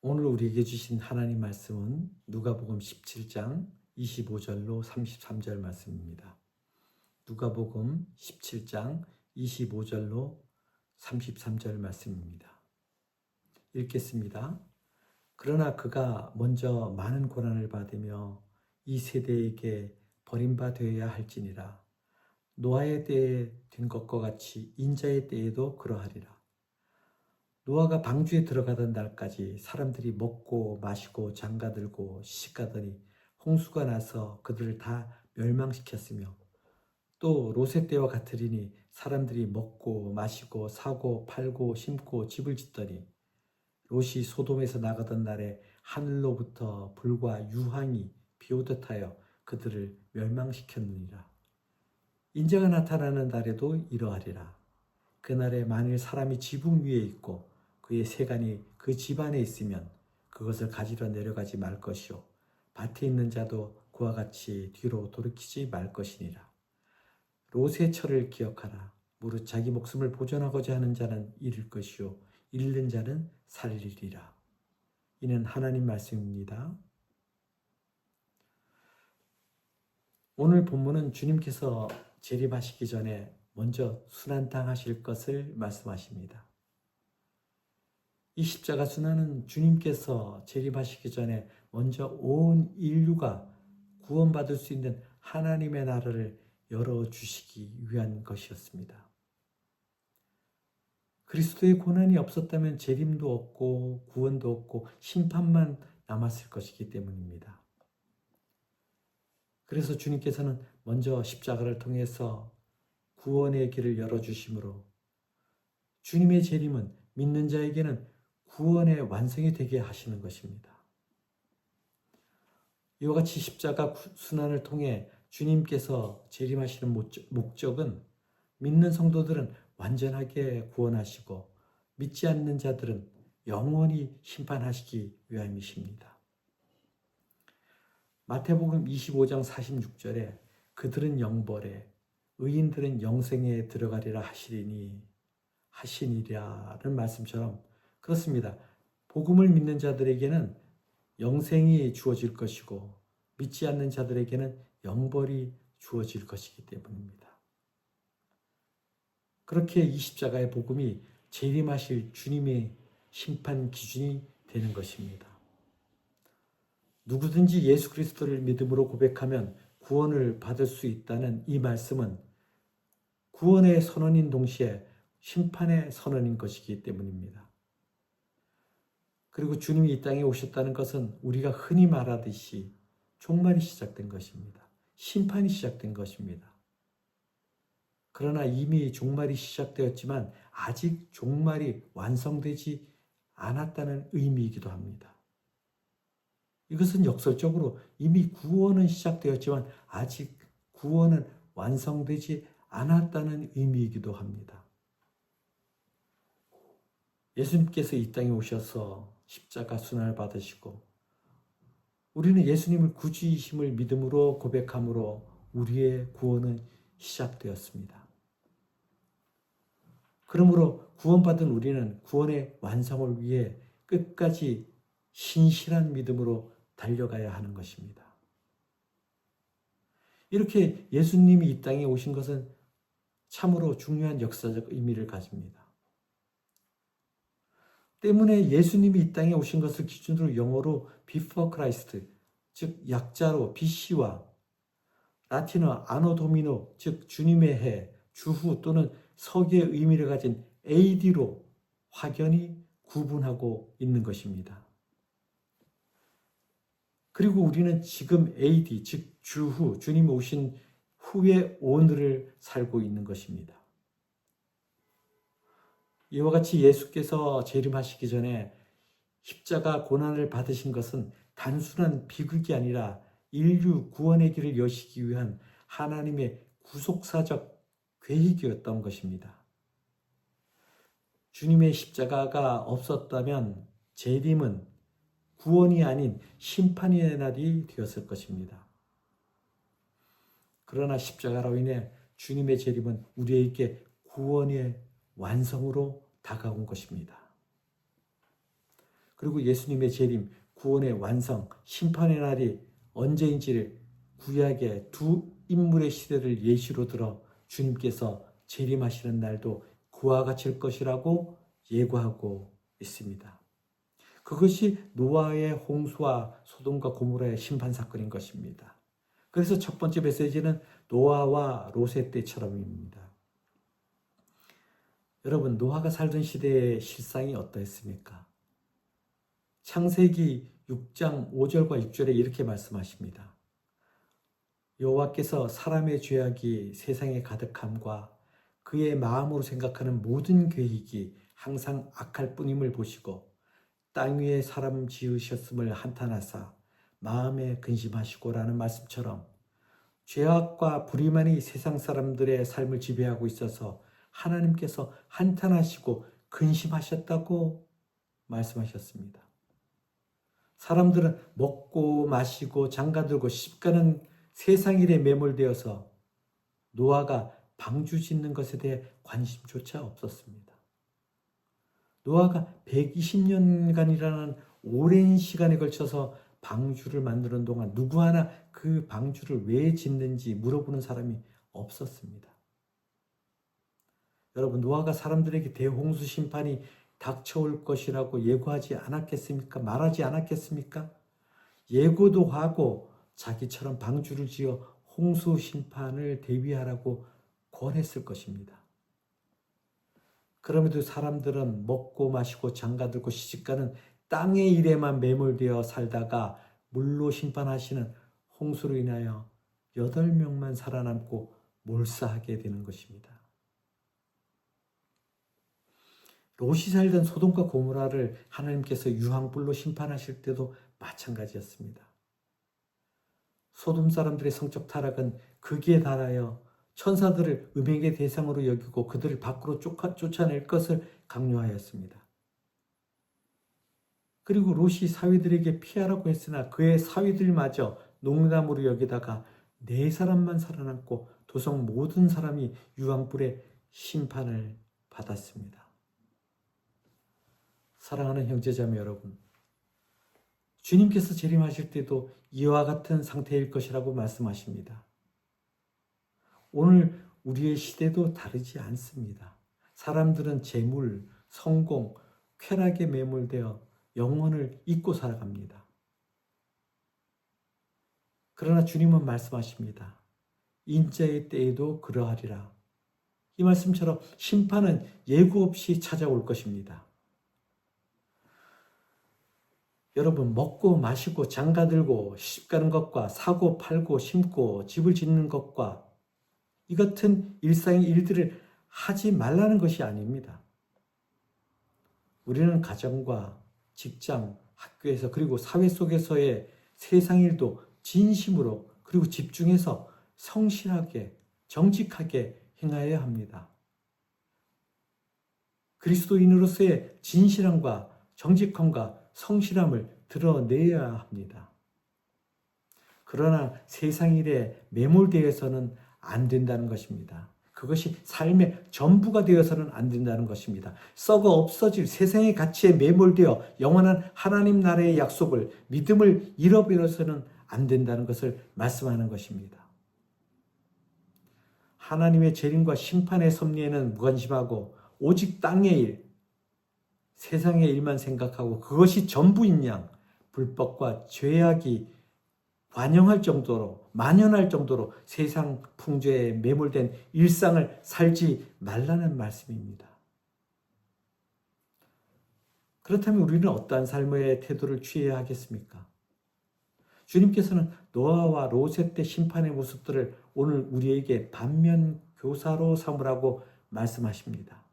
오늘 우리에게 주신 하나님 말씀은 누가복음 17장 25절로 33절 말씀입니다. 누가복음 17장 25절로 33절 말씀입니다. 읽겠습니다. 그러나 그가 먼저 많은 고난을 받으며 이 세대에게 버림받아야 할지니라. 노아의 때에 된 것과 같이 인자의 때에도 그러하리라. 노아가 방주에 들어가던 날까지 사람들이 먹고 마시고 장가들고 시집가더니 홍수가 나서 그들을 다 멸망시켰으며 또 롯의 때와 같으리니 사람들이 먹고 마시고 사고 팔고 심고 집을 짓더니 롯이 소돔에서 나가던 날에 하늘로부터 불과 유황이 비오듯 하여 그들을 멸망시켰느니라. 인자가 나타나는 날에도 이러하리라. 그날에 만일 사람이 지붕 위에 있고 그의 세간이 그 집 안에 있으면 그것을 가지러 내려가지 말 것이요 밭에 있는 자도 그와 같이 뒤로 돌이키지 말 것이니라. 롯의 철을 기억하라. 무릇 자기 목숨을 보존하고자 하는 자는 잃을 것이요 잃는 자는 살리리라. 이는 하나님 말씀입니다. 오늘 본문은 주님께서 재림하시기 전에 먼저 순환당하실 것을 말씀하십니다. 이 십자가 순환은 주님께서 재림하시기 전에 먼저 온 인류가 구원받을 수 있는 하나님의 나라를 열어주시기 위한 것이었습니다. 그리스도의 고난이 없었다면 재림도 없고 구원도 없고 심판만 남았을 것이기 때문입니다. 그래서 주님께서는 먼저 십자가를 통해서 구원의 길을 열어주심으로 주님의 재림은 믿는 자에게는 구원의 완성이 되게 하시는 것입니다. 이와 같이 십자가 순환을 통해 주님께서 재림하시는 목적은 믿는 성도들은 완전하게 구원하시고 믿지 않는 자들은 영원히 심판하시기 위함이십니다. 마태복음 25장 46절에 그들은 영벌에 의인들은 영생에 들어가리라 하시니라는 말씀처럼 그렇습니다. 복음을 믿는 자들에게는 영생이 주어질 것이고 믿지 않는 자들에게는 영벌이 주어질 것이기 때문입니다. 그렇게 이 십자가의 복음이 재림하실 주님의 심판 기준이 되는 것입니다. 누구든지 예수 그리스도를 믿음으로 고백하면 구원을 받을 수 있다는 이 말씀은 구원의 선언인 동시에 심판의 선언인 것이기 때문입니다. 그리고 주님이 이 땅에 오셨다는 것은 우리가 흔히 말하듯이 종말이 시작된 것입니다. 심판이 시작된 것입니다. 그러나 이미 종말이 시작되었지만 아직 종말이 완성되지 않았다는 의미이기도 합니다. 이것은 역설적으로 이미 구원은 시작되었지만 아직 구원은 완성되지 않았다는 의미이기도 합니다. 예수님께서 이 땅에 오셔서 십자가 순환을 받으시고 우리는 예수님을 구주이심을 믿음으로 고백함으로 우리의 구원은 시작되었습니다. 그러므로 구원받은 우리는 구원의 완성을 위해 끝까지 신실한 믿음으로 달려가야 하는 것입니다. 이렇게 예수님이 이 땅에 오신 것은 참으로 중요한 역사적 의미를 가집니다. 때문에 예수님이 이 땅에 오신 것을 기준으로 영어로 before Christ, 즉 약자로 BC와 라틴어 아노 도미노, 즉 주님의 해, 주후 또는 서기의 의미를 가진 AD로 확연히 구분하고 있는 것입니다. 그리고 우리는 지금 AD, 즉 주후, 주님이 오신 후의 오늘을 살고 있는 것입니다. 이와 같이 예수께서 재림하시기 전에 십자가 고난을 받으신 것은 단순한 비극이 아니라 인류 구원의 길을 여시기 위한 하나님의 구속사적 계획이었던 것입니다. 주님의 십자가가 없었다면 재림은 구원이 아닌 심판의 날이 되었을 것입니다. 그러나 십자가로 인해 주님의 재림은 우리에게 구원의 완성으로 다가온 것입니다. 그리고 예수님의 재림, 구원의 완성, 심판의 날이 언제인지를 구약의 두 인물의 시대를 예시로 들어 주님께서 재림하시는 날도 그와 같을 것이라고 예고하고 있습니다. 그것이 노아의 홍수와 소돔과 고모라의 심판 사건인 것입니다. 그래서 첫 번째 메시지는 노아와 롯의 때처럼입니다. 여러분, 노아가 살던 시대의 실상이 어떠했습니까? 창세기 6장 5절과 6절에 이렇게 말씀하십니다. 여호와께서 사람의 죄악이 세상에 가득함과 그의 마음으로 생각하는 모든 계획이 항상 악할 뿐임을 보시고 땅 위에 사람 지으셨음을 한탄하사 마음에 근심하시고라는 말씀처럼 죄악과 불의만이 세상 사람들의 삶을 지배하고 있어서 하나님께서 한탄하시고 근심하셨다고 말씀하셨습니다. 사람들은 먹고 마시고 장가들고 시집가는 세상 일에 매몰되어서 노아가 방주 짓는 것에 대해 관심조차 없었습니다. 노아가 120년간이라는 오랜 시간에 걸쳐서 방주를 만드는 동안 누구 하나 그 방주를 왜 짓는지 물어보는 사람이 없었습니다. 여러분, 노아가 사람들에게 대홍수 심판이 닥쳐올 것이라고 예고하지 않았겠습니까? 말하지 않았겠습니까? 예고도 하고 자기처럼 방주를 지어 홍수 심판을 대비하라고 권했을 것입니다. 그럼에도 사람들은 먹고 마시고 장가들고 시집가는 땅의 일에만 매몰되어 살다가 물로 심판하시는 홍수로 인하여 8명만 살아남고 몰사하게 되는 것입니다. 롯이 살던 소돔과 고모라를 하나님께서 유황불로 심판하실 때도 마찬가지였습니다. 소돔 사람들의 성적 타락은 극에 달하여 천사들을 음행의 대상으로 여기고 그들을 밖으로 쫓아낼 것을 강요하였습니다. 그리고 롯이 사위들에게 피하라고 했으나 그의 사위들마저 농담으로 여기다가 4사람만 살아남고 도성 모든 사람이 유황불의 심판을 받았습니다. 사랑하는 형제자매 여러분, 주님께서 재림하실 때도 이와 같은 상태일 것이라고 말씀하십니다. 오늘 우리의 시대도 다르지 않습니다. 사람들은 재물, 성공, 쾌락에 매몰되어 영혼을 잊고 살아갑니다. 그러나 주님은 말씀하십니다. 인자의 때에도 그러하리라. 이 말씀처럼 심판은 예고 없이 찾아올 것입니다. 여러분, 먹고 마시고 장가들고 시집가는 것과 사고 팔고 심고 집을 짓는 것과 이 같은 일상의 일들을 하지 말라는 것이 아닙니다. 우리는 가정과 직장, 학교에서 그리고 사회 속에서의 세상 일도 진심으로 그리고 집중해서 성실하게 정직하게 행하여야 합니다. 그리스도인으로서의 진실함과 정직함과 성실함을 드러내야 합니다. 그러나 세상 일에 매몰되어서는 안 된다는 것입니다. 그것이 삶의 전부가 되어서는 안 된다는 것입니다. 썩어 없어질 세상의 가치에 매몰되어 영원한 하나님 나라의 약속을, 믿음을 잃어버려서는 안 된다는 것을 말씀하는 것입니다. 하나님의 재림과 심판의 섭리에는 무관심하고 오직 땅의 일, 세상의 일만 생각하고 그것이 전부인 양 불법과 죄악이 관영할 정도로 만연할 정도로 세상 풍조에 매몰된 일상을 살지 말라는 말씀입니다. 그렇다면 우리는 어떠한 삶의 태도를 취해야 하겠습니까? 주님께서는 노아와 롯의 때 심판의 모습들을 오늘 우리에게 반면 교사로 삼으라고 말씀하십니다.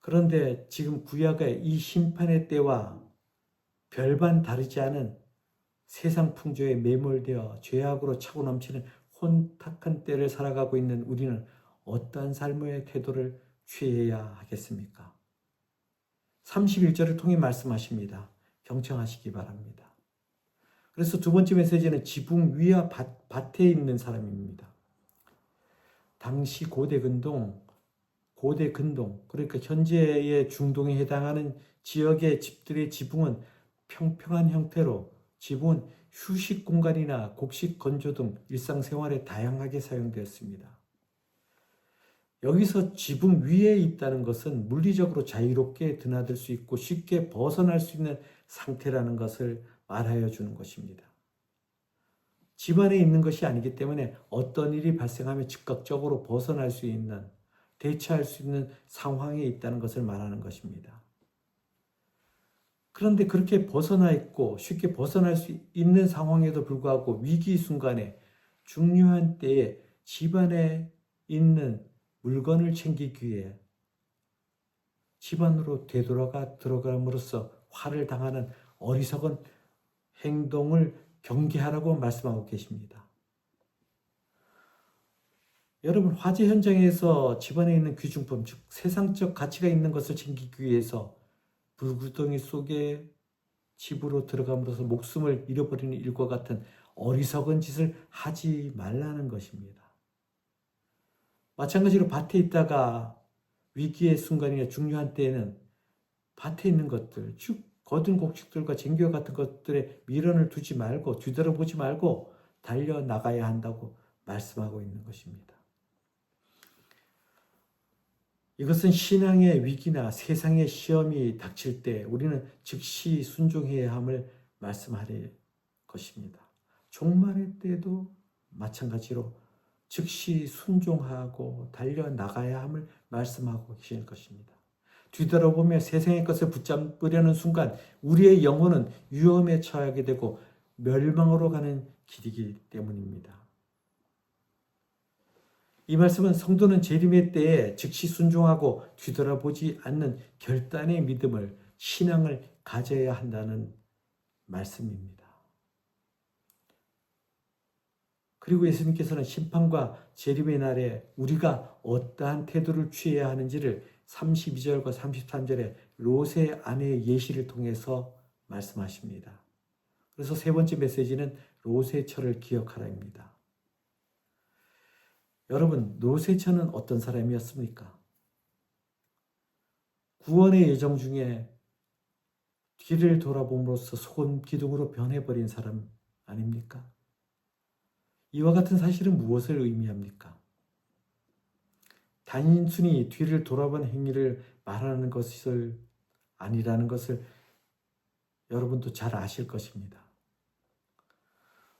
그런데 지금 구약의 이 심판의 때와 별반 다르지 않은 세상 풍조에 매몰되어 죄악으로 차고 넘치는 혼탁한 때를 살아가고 있는 우리는 어떠한 삶의 태도를 취해야 하겠습니까? 31절을 통해 말씀하십니다. 경청하시기 바랍니다. 그래서 두 번째 메시지는 지붕 위와 밭에 있는 사람입니다. 당시 고대 근동 고대 근동, 그러니까 현재의 중동에 해당하는 지역의 집들의 지붕은 평평한 형태로 지붕은 휴식 공간이나 곡식 건조 등 일상생활에 다양하게 사용되었습니다. 여기서 지붕 위에 있다는 것은 물리적으로 자유롭게 드나들 수 있고 쉽게 벗어날 수 있는 상태라는 것을 말하여 주는 것입니다. 집 안에 있는 것이 아니기 때문에 어떤 일이 발생하면 즉각적으로 벗어날 수 있는, 대처할 수 있는 상황에 있다는 것을 말하는 것입니다. 그런데 그렇게 벗어나 있고 쉽게 벗어날 수 있는 상황에도 불구하고 위기 순간에 중요한 때에 집 안에 있는 물건을 챙기기 위해 집 안으로 되돌아가 들어감으로써 화를 당하는 어리석은 행동을 경계하라고 말씀하고 계십니다. 여러분, 화재 현장에서 집안에 있는 귀중품, 즉 세상적 가치가 있는 것을 챙기기 위해서 불구덩이 속에 집으로 들어감으로써 목숨을 잃어버리는 일과 같은 어리석은 짓을 하지 말라는 것입니다. 마찬가지로 밭에 있다가 위기의 순간이나 중요한 때에는 밭에 있는 것들, 즉 거둔 곡식들과 쟁겨 같은 것들에 미련을 두지 말고 뒤돌아보지 말고 달려나가야 한다고 말씀하고 있는 것입니다. 이것은 신앙의 위기나 세상의 시험이 닥칠 때 우리는 즉시 순종해야 함을 말씀하는 것입니다. 종말의 때도 마찬가지로 즉시 순종하고 달려나가야 함을 말씀하고 계시는 것입니다. 뒤돌아보며 세상의 것을 붙잡으려는 순간 우리의 영혼은 위험에 처하게 되고 멸망으로 가는 길이기 때문입니다. 이 말씀은 성도는 재림의 때에 즉시 순종하고 뒤돌아보지 않는 결단의 믿음을, 신앙을 가져야 한다는 말씀입니다. 그리고 예수님께서는 심판과 재림의 날에 우리가 어떠한 태도를 취해야 하는지를 32절과 33절에 롯의 아내의 예시를 통해서 말씀하십니다. 그래서 세 번째 메시지는 롯의 처를 기억하라입니다. 여러분, 롯의 처는 어떤 사람이었습니까? 구원의 여정 중에 뒤를 돌아봄으로써 소금 기둥으로 변해버린 사람 아닙니까? 이와 같은 사실은 무엇을 의미합니까? 단순히 뒤를 돌아본 행위를 말하는 것을 아니라는 것을 여러분도 잘 아실 것입니다.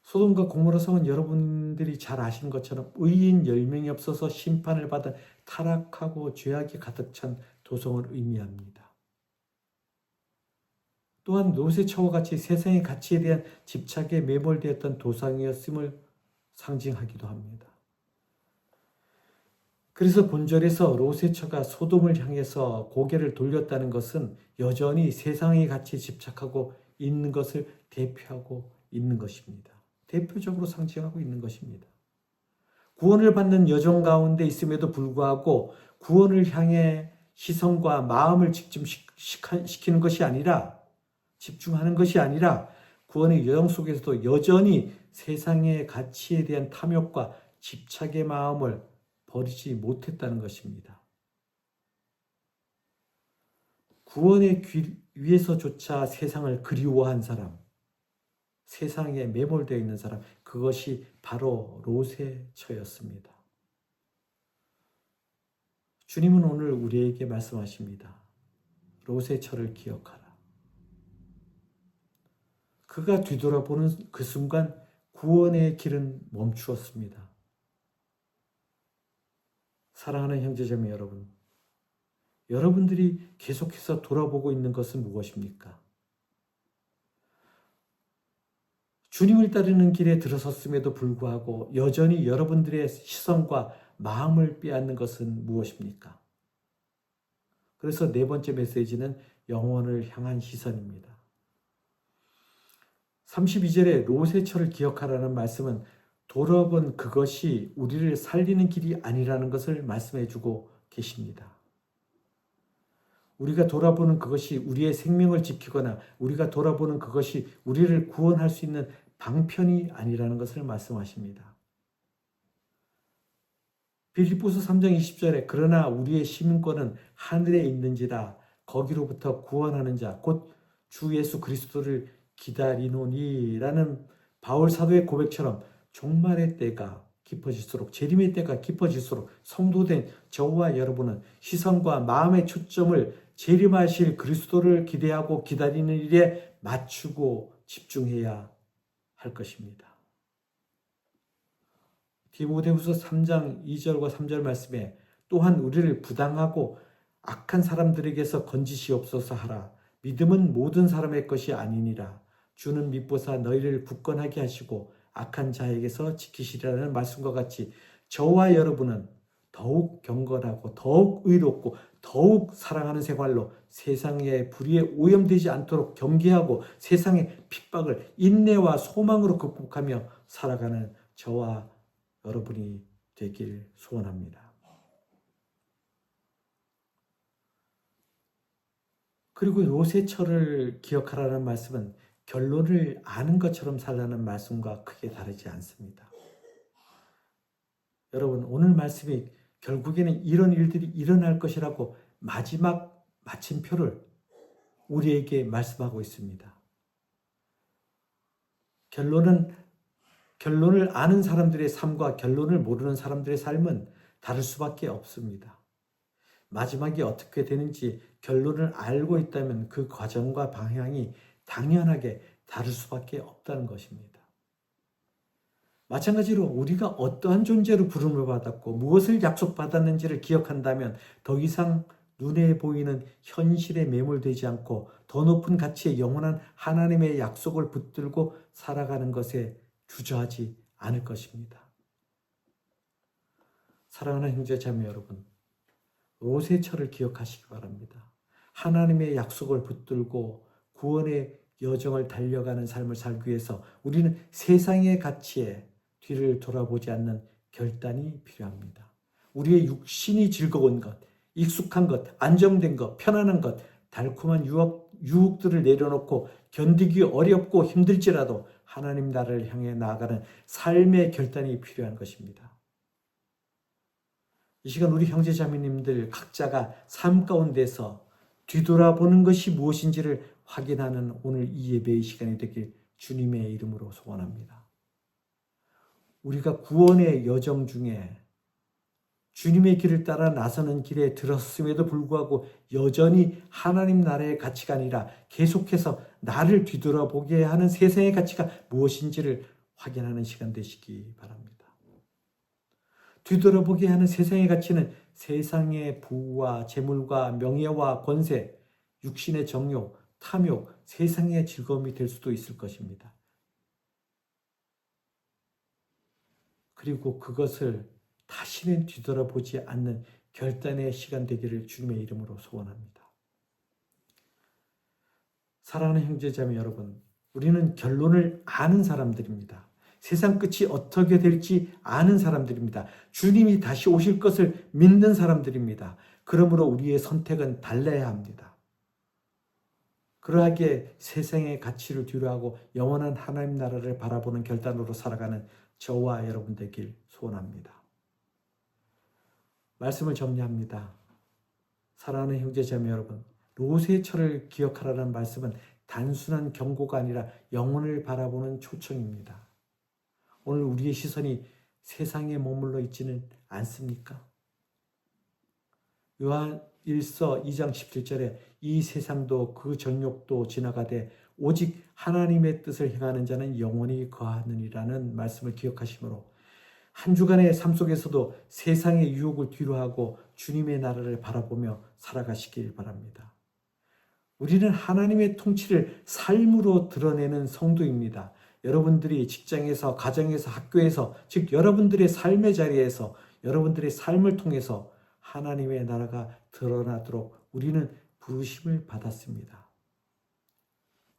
소돔과 고모라 성은 여러분들이 잘 아시는 것처럼 의인 10명이 없어서 심판을 받은 타락하고 죄악이 가득 찬 도성을 의미합니다. 또한 롯의 처와 같이 세상의 가치에 대한 집착에 매몰되었던 도상이었음을 상징하기도 합니다. 그래서 본절에서 롯의 처가 소돔을 향해서 고개를 돌렸다는 것은 여전히 세상의 가치에 집착하고 있는 것을 대표하고 있는 것입니다. 대표적으로 상징하고 있는 것입니다. 구원을 받는 여정 가운데 있음에도 불구하고 구원을 향해 시선과 마음을 집중시키는 것이 아니라, 집중하는 것이 아니라 구원의 여정 속에서도 여전히 세상의 가치에 대한 탐욕과 집착의 마음을 버리지 못했다는 것입니다. 구원의 길 위에서조차 세상을 그리워한 사람, 세상에 매몰되어 있는 사람, 그것이 바로 롯의 처였습니다. 주님은 오늘 우리에게 말씀하십니다. 롯의 처를 기억하라. 그가 뒤돌아보는 그 순간 구원의 길은 멈추었습니다. 사랑하는 형제자매 여러분, 여러분들이 계속해서 돌아보고 있는 것은 무엇입니까? 주님을 따르는 길에 들어섰음에도 불구하고 여전히 여러분들의 시선과 마음을 빼앗는 것은 무엇입니까? 그래서 네 번째 메시지는 영혼을 향한 시선입니다. 32절에 롯의 처를 기억하라는 말씀은 돌아본 그것이 우리를 살리는 길이 아니라는 것을 말씀해주고 계십니다. 우리가 돌아보는 그것이 우리의 생명을 지키거나 우리가 돌아보는 그것이 우리를 구원할 수 있는 방편이 아니라는 것을 말씀하십니다. 빌립보서 3장 20절에 그러나 우리의 시민권은 하늘에 있는지라 거기로부터 구원하는 자 곧 주 예수 그리스도를 기다리노니라는 바울 사도의 고백처럼 종말의 때가 깊어질수록 재림의 때가 깊어질수록 성도된 저와 여러분은 시선과 마음의 초점을 재림하실 그리스도를 기대하고 기다리는 일에 맞추고 집중해야 할 것입니다. 디모데후서 3장 2절과 3절 말씀에 또한 우리를 부당하고 악한 사람들에게서 건지시옵소서 하라. 믿음은 모든 사람의 것이 아니니라. 주는 믿보사 너희를 굳건하게 하시고 악한 자에게서 지키시리라는 말씀과 같이 저와 여러분은 더욱 경건하고 더욱 의롭고 더욱 사랑하는 생활로 세상의 불의에 오염되지 않도록 경계하고 세상의 핍박을 인내와 소망으로 극복하며 살아가는 저와 여러분이 되길 소원합니다. 그리고 요새철을 기억하라는 말씀은 결론을 아는 것처럼 살라는 말씀과 크게 다르지 않습니다. 여러분, 오늘 말씀이 결국에는 이런 일들이 일어날 것이라고 마지막 마침표를 우리에게 말씀하고 있습니다. 결론을 아는 사람들의 삶과 결론을 모르는 사람들의 삶은 다를 수밖에 없습니다. 마지막이 어떻게 되는지 결론을 알고 있다면 그 과정과 방향이 당연하게 다를 수밖에 없다는 것입니다. 마찬가지로 우리가 어떠한 존재로 부름을 받았고 무엇을 약속받았는지를 기억한다면 더 이상 눈에 보이는 현실에 매몰되지 않고 더 높은 가치의 영원한 하나님의 약속을 붙들고 살아가는 것에 주저하지 않을 것입니다. 사랑하는 형제자매 여러분, 로세철을 기억하시기 바랍니다. 하나님의 약속을 붙들고 구원의 여정을 달려가는 삶을 살기 위해서 우리는 세상의 가치에 뒤를 돌아보지 않는 결단이 필요합니다. 우리의 육신이 즐거운 것, 익숙한 것, 안정된 것, 편안한 것, 달콤한 유혹들을 내려놓고 견디기 어렵고 힘들지라도 하나님 나라를 향해 나아가는 삶의 결단이 필요한 것입니다. 이 시간 우리 형제자매님들 각자가 삶 가운데서 뒤돌아보는 것이 무엇인지를 확인하는 오늘 이 예배의 시간이 되길 주님의 이름으로 소원합니다. 우리가 구원의 여정 중에 주님의 길을 따라 나서는 길에 들었음에도 불구하고 여전히 하나님 나라의 가치가 아니라 계속해서 나를 뒤돌아보게 하는 세상의 가치가 무엇인지를 확인하는 시간 되시기 바랍니다. 뒤돌아보게 하는 세상의 가치는 세상의 부와 재물과 명예와 권세, 육신의 정욕, 탐욕, 세상의 즐거움이 될 수도 있을 것입니다. 그리고 그것을 다시는 뒤돌아보지 않는 결단의 시간 되기를 주님의 이름으로 소원합니다. 사랑하는 형제자매 여러분, 우리는 결론을 아는 사람들입니다. 세상 끝이 어떻게 될지 아는 사람들입니다. 주님이 다시 오실 것을 믿는 사람들입니다. 그러므로 우리의 선택은 달라야 합니다. 그러하기에 세상의 가치를 뒤로하고 영원한 하나님 나라를 바라보는 결단으로 살아가는 저와 여러분 되길 소원합니다. 말씀을 정리합니다. 사랑하는 형제자매 여러분, 롯의 철을 기억하라는 말씀은 단순한 경고가 아니라 영혼을 바라보는 초청입니다. 오늘 우리의 시선이 세상에 머물러 있지는 않습니까? 요한 1서 2장 17절에 이 세상도 그 정욕도 지나가되 오직 하나님의 뜻을 행하는 자는 영원히 거하느니라는 말씀을 기억하시므로 한 주간의 삶 속에서도 세상의 유혹을 뒤로하고 주님의 나라를 바라보며 살아가시길 바랍니다. 우리는 하나님의 통치를 삶으로 드러내는 성도입니다. 여러분들이 직장에서, 가정에서, 학교에서, 즉 여러분들의 삶의 자리에서 여러분들의 삶을 통해서 하나님의 나라가 드러나도록 우리는 부르심을 받았습니다.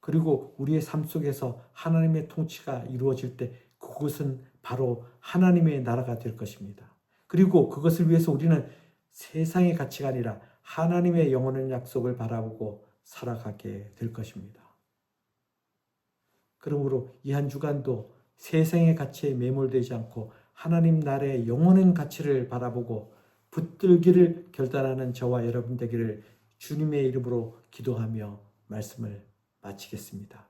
그리고 우리의 삶 속에서 하나님의 통치가 이루어질 때 그것은 바로 하나님의 나라가 될 것입니다. 그리고 그것을 위해서 우리는 세상의 가치가 아니라 하나님의 영원한 약속을 바라보고 살아가게 될 것입니다. 그러므로 이 한 주간도 세상의 가치에 매몰되지 않고 하나님 나라의 영원한 가치를 바라보고 붙들기를 결단하는 저와 여러분 되기를 주님의 이름으로 기도하며 말씀을 마치겠습니다.